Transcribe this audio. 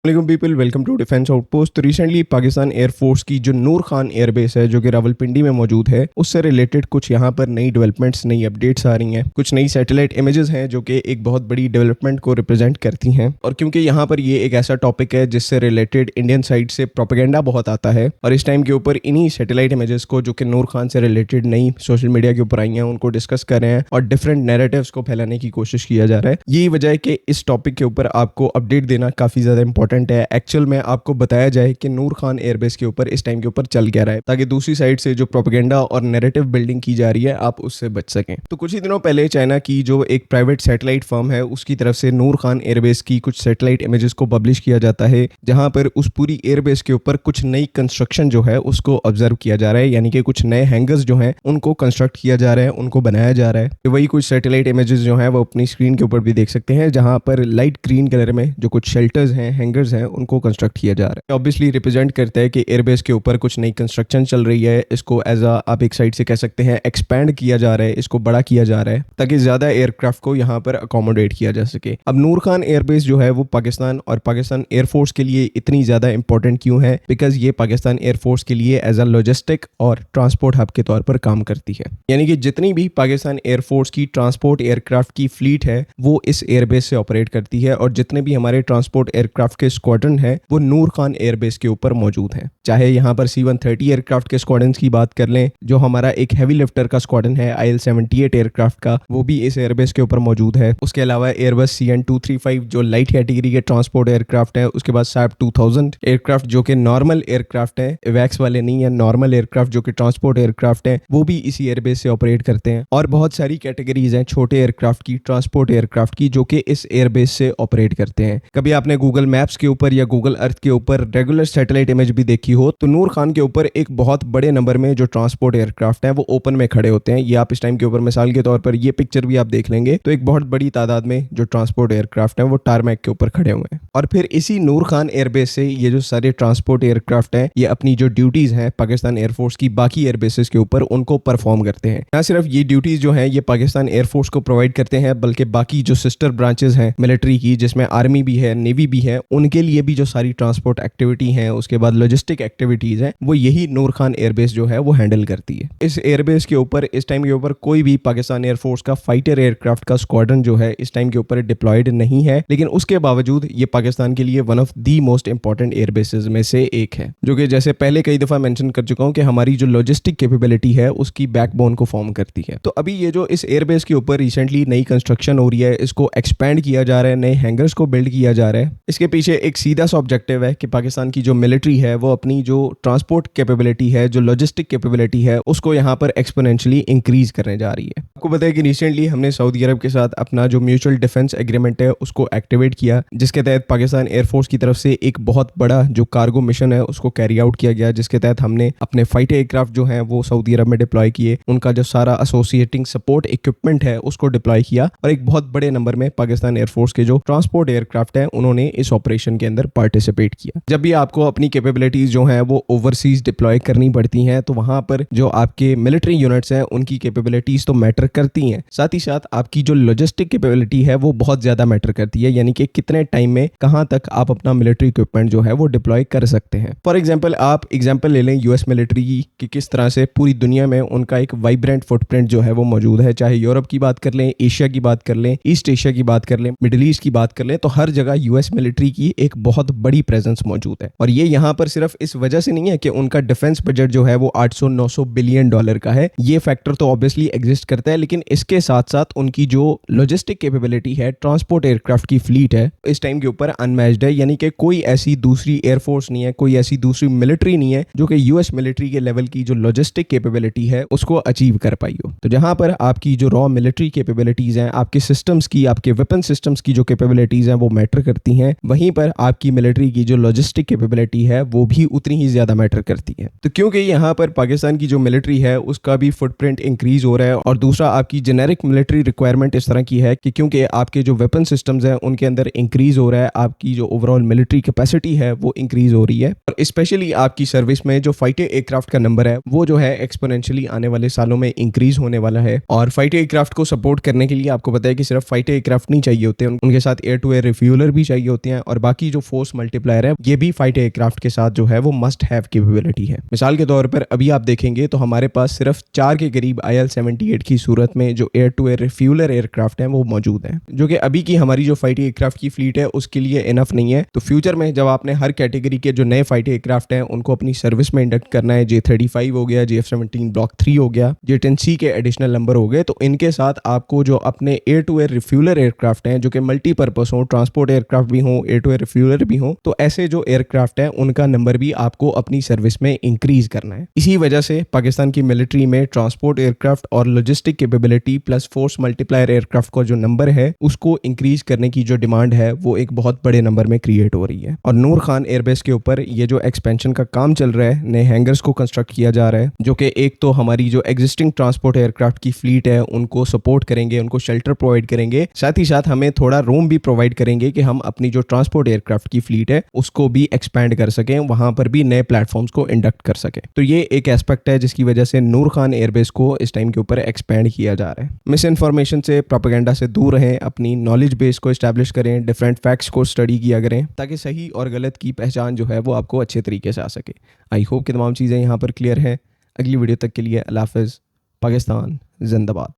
वालेकुम people, welcome to defence outpost. तो recently Pakistan air force की जो नूर खान एयरबेस है जो कि रावलपिंडी में मौजूद है, उससे रिलेटेड कुछ यहाँ पर नई डेवलपमेंट्स, नई अपडेट्स आ रही हैं। कुछ नई सैटेलाइट इमेजेस हैं जो कि एक बहुत बड़ी डेवलपमेंट को रिप्रेजेंट करती हैं। और क्योंकि यहाँ पर ये एक ऐसा टॉपिक है जिससे रिलेटेड इंडियन साइड से प्रोपेगेंडा बहुत आता है, और इस टाइम के ऊपर इन्हीं सैटेलाइट इमेजेस को जो कि नूर खान से रिलेटेड नई सोशल मीडिया के ऊपर आई हैं उनको डिस्कस कर रहे हैं और डिफरेंट नैरेटिव्स को फैलाने की कोशिश किया जा रहा है। यही वजह है कि इस टॉपिक के ऊपर आपको अपडेट देना काफ़ी ज़्यादा इंपॉर्टेंट है। एक्चुअल में आपको बताया जाए कि नूर खान एयरबेस के ऊपर इस टाइम के ऊपर चल क्या रहा है, ताकि दूसरी साइड से जो प्रोपेगेंडा और नैरेटिव बिल्डिंग की जा रही है आप उससे बच सकें। तो कुछ ही दिनों पहले चाइना की जो एक प्राइवेट सैटेलाइट फर्म है उसकी तरफ से नूर खान एयरबेस की कुछ सैटेलाइट इमेजेस को पब्लिश किया जाता है, जहां पर उस पूरी एयरबेस के ऊपर कुछ नई कंस्ट्रक्शन जो है उसको ऑब्जर्व किया जा रहा है, यानी कि कुछ नए हैंगर्स जो हैं उनको कंस्ट्रक्ट किया जा रहा है, उनको बनाया जा रहा है। तो वही कुछ सैटेलाइट इमेजेस जो हैं वो अपनी स्क्रीन के ऊपर भी देख सकते हैं, जहां पर लाइट ग्रीन कलर में जो कुछ शेल्टर्स हैं, हैंगर्स हैं, उनको कंस्ट्रक्ट किया जा रहा है। ऑब्वियसली रिप्रेजेंट करता है कि एयरबेस के ऊपर कुछ नई कंस्ट्रक्शन चल रही है। इसको एज आप एक साइड से कह सकते हैं एक्सपैंड किया जा रहा है, इसको बड़ा किया जा रहा है ताकि ज्यादा एयरक्राफ्ट को यहाँ पर अकोमोडेट किया जा सके। अब नूर खान एयरबेस जो है वो पाकिस्तान और पाकिस्तान एयरफोर्स के लिए इतनी ज्यादा इंपॉर्टेंट क्यों है? बिकॉज ये पाकिस्तान एयरफोर्स के लिए एज अ लॉजिस्टिक और ट्रांसपोर्ट हब के तौर पर काम करती है, यानी कि जितनी भी पाकिस्तान एयरफोर्स की ट्रांसपोर्ट एयरक्राफ्ट की फ्लीट है वो इस एयरबेस से ऑपरेट करती है, और जितने भी हमारे ट्रांसपोर्ट एयरक्राफ्ट के स्क्वाड्रन है वो नूर खान एयरबेस के ऊपर मौजूद हैं। चाहे यहाँ पर C-130 एयरक्राफ्ट के स्क्वाड्रन की बात कर लें, जो हमारा एक हैवी लिफ्टर का स्क्वाड्रन है IL-78 एयरक्राफ्ट का, वो भी इस एयरबेस के ऊपर मौजूद है। उसके अलावा एयरबस CN-235 जो लाइट कैटेगरी के ट्रांसपोर्ट एयरक्राफ्ट है, उसके बाद SAP 2000 एयरक्राफ्ट जो कि नॉर्मल एयरक्राफ्ट है, इवैक्स वाले नहीं है, नॉर्मल एयरक्राफ्ट जो कि ट्रांसपोर्ट एयरक्राफ्ट है, वो भी इसी एयरबेस से ऑपरेट करते हैं। और बहुत सारी कैटेगरीज हैं छोटे एयरक्राफ्ट की, ट्रांसपोर्ट एयरक्राफ्ट की, जो कि इस एयरबेस से ऑपरेट करते हैं। कभी आपने गूगल मैप्स के ऊपर या गूगल अर्थ के ऊपर रेगुलर सैटेलाइट इमेज भी देखी हो तो नूर खान के ऊपर एक बहुत बड़े नंबर में जो ट्रांसपोर्ट एयरक्राफ्ट है वो ओपन में खड़े होते हैं। ये आप इस टाइम के ऊपर मिसाल के तौर पर ये पिक्चर भी आप देख लेंगे तो एक बहुत बड़ी तादाद में जो ट्रांसपोर्ट एयरक्राफ्ट है वो टारमैक के ऊपर खड़े हुए हैं। और फिर इसी नूर खान एयरबेस से ये जो सारे ट्रांसपोर्ट एयरक्राफ्ट हैं ये अपनी जो ड्यूटीज हैं पाकिस्तान एयरफोर्स की बाकी एयरबेसेस के ऊपर उनको परफॉर्म करते हैं। ना सिर्फ ये ड्यूटीज जो है ये पाकिस्तान एयरफोर्स को प्रोवाइड करते हैं, बल्कि बाकी जो सिस्टर ब्रांचेस हैं मिलिट्री की, जिसमें आर्मी भी है, नेवी भी है, उनके लिए भी जो सारी ट्रांसपोर्ट एक्टिविटी है, उसके बाद लॉजिस्टिक एक्टिविटीज है, वो यही नूर खान एयरबेस जो है वो हैंडल करती है। इस एयरबेस के ऊपर इस टाइम के ऊपर कोई भी पाकिस्तान एयरफोर्स का फाइटर एयरक्राफ्ट का स्क्वाड्रन जो है इस टाइम के ऊपर डिप्लॉयड नहीं है, लेकिन उसके बावजूद ये पाकिस्तान के लिए one of the most important airbases में से एक है, जो कि जैसे पहले कई दफा मेंशन कर चुका हूं कि हमारी जो लॉजिस्टिक कैपेबिलिटी है उसकी बैकबोन को फॉर्म करती है। तो अभी ये जो इस एयरबेस के ऊपर रिसेंटली नई कंस्ट्रक्शन हो रही है, इसको एक्सपैंड किया जा रहा है, नए हैंगर्स को बिल्ड किया जा रहा है। इसके पीछे एक सीधा सा ऑब्जेक्टिव है कि पाकिस्तान की जो मिलिट्री है वो अपनी जो ट्रांसपोर्ट कैपेबिलिटी है, जो लॉजिस्टिक कैपेबिलिटी है, उसको यहाँ पर एक्सपोनेंशियली इंक्रीज करने जा रही है। आपको पता है कि रिसेंटली हमने सऊदी अरब के साथ अपना जो म्यूचुअल डिफेंस एग्रीमेंट है उसको एक्टिवेट किया, जिसके तहत पाकिस्तान एयरफोर्स की तरफ से एक बहुत बड़ा जो कार्गो मिशन है उसको कैरी आउट किया गया, जिसके तहत हमने अपने फाइटर एयरक्राफ्ट जो हैं वो सऊदी अरब में डिप्लॉय किए, उनका जो सारा एसोसिएटिंग सपोर्ट इक्विपमेंट है उसको डिप्लॉय किया, और एक बहुत बड़े नंबर में पाकिस्तान एयरफोर्स के जो ट्रांसपोर्ट एयरक्राफ्ट है उन्होंने इस ऑपरेशन के अंदर पार्टिसिपेट किया। जब भी आपको अपनी कैपेबिलिटीज जो है वो ओवरसीज डिप्लॉय करनी पड़ती हैं तो वहां पर जो आपके मिलिट्री यूनिट्स हैं उनकी कैपेबिलिटीज तो मैटर करती हैं, साथ ही साथ आपकी जो लॉजिस्टिक कैपेबिलिटी है वो बहुत ज्यादा मैटर करती है, यानी कि कितने टाइम में कहां तक आप अपना मिलिट्री इक्विपमेंट जो है वो डिप्लॉय कर सकते हैं। फॉर एग्जांपल आप एग्जांपल ले लें यूएस मिलिट्री की कि किस तरह से पूरी दुनिया में उनका एक वाइब्रेंट फुटप्रिंट जो है वो मौजूद है। चाहे यूरोप की बात कर लें, एशिया की बात कर लें, ईस्ट एशिया की बात कर लें, मिडिल ईस्ट की बात कर लें, तो हर जगह यूएस मिलिट्री की एक बहुत बड़ी प्रेजेंस मौजूद है। और ये यहाँ पर सिर्फ इस वजह से नहीं है कि उनका डिफेंस बजट जो है वो 800-900 बिलियन डॉलर का है, ये फैक्टर तो ऑब्वियसली एग्जिस्ट करता है, लेकिन इसके साथ साथ उनकी जो लॉजिस्टिक कैपेबिलिटी है, ट्रांसपोर्ट एयरक्राफ्ट की फ्लीट है, इस टाइम के ऊपर अनमैच्ड है, यानी कि कोई ऐसी दूसरी एयरफोर्स नहीं है, कोई ऐसी दूसरी मिलिट्री नहीं है जो कि यूएस मिलिट्री के लेवल की जो लॉजिस्टिक कैपेबिलिटी है उसको अचीव कर पाई हो। तो जहां पर आपकी जो रॉ मिलिट्री कैपेबिलिटीज हैं, आपके सिस्टम्स की, आपके वेपन सिस्टम्स की जो कैपेबिलिटीज हैं वो मैटर करती हैं, वहीं पर आपकी मिलिट्री की जो लॉजिस्टिक कैपेबिलिटी है वो भी उतनी ही ज्यादा मैटर करती है। तो क्योंकि यहाँ पर पाकिस्तान की जो मिलिट्री है उसका भी फुटप्रिंट इंक्रीज हो रहा है, और दूसरा आपकी जेनेरिक मिलिट्री रिक्वायरमेंट इस तरह की है कि क्योंकि आपके जो वेपन सिस्टम्स हैं उनके अंदर इंक्रीज हो रहा है, आपकी जो ओवरऑल मिलिट्री कैपेसिटी है वो इंक्रीज हो रही है, और स्पेशली आपकी सर्विस में जो फाइटर एयरक्राफ्ट का नंबर है वो जो है एक्सपोनेंशियली आने वाले सालों में इंक्रीज होने वाला है। और फाइटर एयरक्राफ्ट को सपोर्ट करने के लिए आपको पता है कि सिर्फ फाइटर एयरक्राफ्ट नहीं चाहिए होते, उनके साथ एयर टू एयर रिफ्यूलर भी चाहिए होते हैं, और बाकी जो फोर्स मल्टीप्लायर है ये भी फाइटर एयरक्राफ्ट के साथ जो है वो मस्ट हैव कैपेबिलिटी है। मिसाल के तौर पर अभी आप देखेंगे तो हमारे पास सिर्फ 4 के करीब IL-78 की सूरत में जो air to air refueller aircraft हैं वो मौजूद हैं, जो कि अभी की हमारी जो फाइटर एयरक्राफ्ट की फ्लीट है उसके लिए इनफ नहीं है। तो फ्यूचर में जब आपने हर कैटेगरी के जो नए फाइटर एयरक्राफ्ट हैं उनको अपनी सर्विस में इंडक्ट करना है, J-35 हो गया, JF-17 ब्लॉक 3 हो गया, J-10C के एडिशनल नंबर हो गए, तो इनके साथ आपको जो अपने air to air refueller aircraft हैं जो कि मल्टीपर्पस हो, ट्रांसपोर्ट एयरक्राफ्ट भी हो, एयर टू एयर रिफ्यूलर भी हो, तो ऐसे जो एयरक्राफ्ट हैं उनका नंबर भी आपको अपनी सर्विस में इंक्रीज करना है। इसी वजह से पाकिस्तान की मिलिट्री में ट्रांसपोर्ट एयरक्राफ्ट और logistic capability plus force multiplier aircraft का जो नंबर है उसको इंक्रीज करने की जो डिमांड है वो एक बहुत बड़े नंबर में क्रिएट हो रही है। और नूर खान एयरबेस के ऊपर ये जो एक्सपेंशन का काम चल रहा है, नए हैंगर्स को कंस्ट्रक्ट किया जा रहा है जो कि एक तो हमारी जो एग्जिस्टिंग ट्रांसपोर्ट एयरक्राफ्ट की फ्लीट है उनको सपोर्ट करेंगे, उनको शेल्टर प्रोवाइड करेंगे, साथ ही साथ हमें थोड़ा रूम भी प्रोवाइड करेंगे कि हम अपनी जो ट्रांसपोर्ट एयरक्राफ्ट की फ्लीट है उसको भी एक्सपैंड कर सकें, वहां पर भी नए प्लेटफॉर्म्स को इंडक्ट कर सकें। तो ये एक एस्पेक्ट है जिसकी वजह से नूर खान एयरबेस को इस टाइम के ऊपर एक्सपैंड किया जा रहा है। मिस इन्फॉर्मेशन से, प्रोपेगेंडा से दूर रहें, अपनी नॉलेज बेस को एस्टैब्लिश करें, डिफरेंट फैक्ट्स को स्टडी किया करें ताकि सही और गलत की पहचान जो है वो आपको अच्छे तरीके से आ सके। आई होप कि तमाम चीज़ें यहाँ पर क्लियर है। अगली वीडियो तक के लिए अल्लाह हाफ़िज़। पाकिस्तान जिंदाबाद।